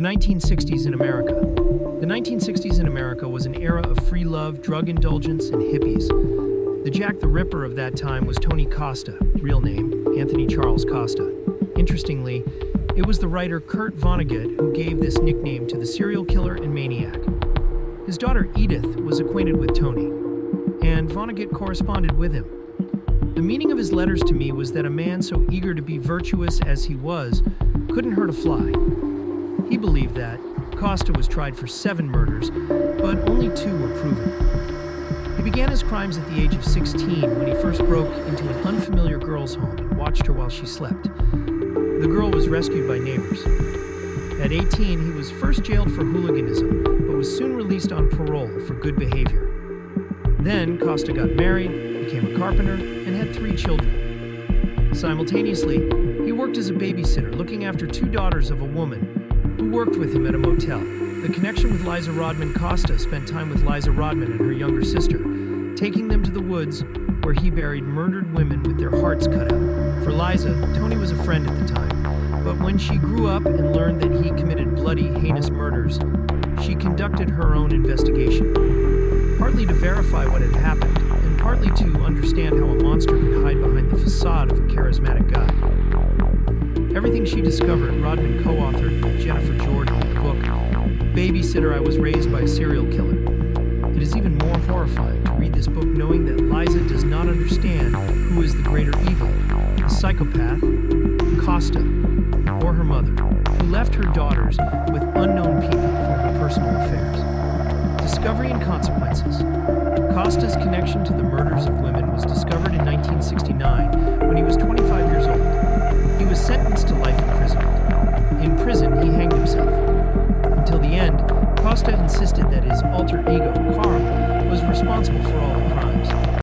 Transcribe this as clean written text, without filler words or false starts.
The 1960s in America. The 1960s in America was an era of free love, drug indulgence, and hippies. The Jack the Ripper of that time was Tony Costa, real name, Anthony Charles Costa. Interestingly, it was the writer Kurt Vonnegut who gave this nickname to the serial killer and maniac. His daughter Edith was acquainted with Tony, and Vonnegut corresponded with him. The meaning of his letters to me was that a man so eager to be virtuous as he was couldn't hurt a fly. He believed that Costa was tried for 7 murders, but only 2 were proven. He began his crimes at the age of 16 when he first broke into an unfamiliar girl's home and watched her while she slept. The girl was rescued by neighbors. At 18, he was first jailed for hooliganism, but was soon released on parole for good behavior. Then, Costa got married, became a carpenter, and had 3 children. Simultaneously, he worked as a babysitter, looking after 2 daughters of a woman who worked with him at a motel. The connection with Liza Rodman Costa spent time with Liza Rodman and her younger sister, taking them to the woods where he buried murdered women with their hearts cut out. For Liza, Tony was a friend at the time, but when she grew up and learned that he committed bloody, heinous murders, she conducted her own investigation, partly to verify what had happened, and partly to understand how a monster could hide behind the facade of a charismatic guy. Everything she discovered, Rodman co-authored with Jennifer Jordan in the book, Babysitter, I Was Raised by a Serial Killer. It is even more horrifying to read this book knowing that Liza does not understand who is the greater evil, the psychopath, Costa, or her mother, who left her daughters with unknown people for her personal affairs. Discovery and consequences. Costa's connection to the murders of women was discovered in 1969 when he was 25 years old. He was sentenced to life imprisonment. In prison, he hanged himself. Until the end, Costa insisted that his alter ego, Carl, was responsible for all the crimes.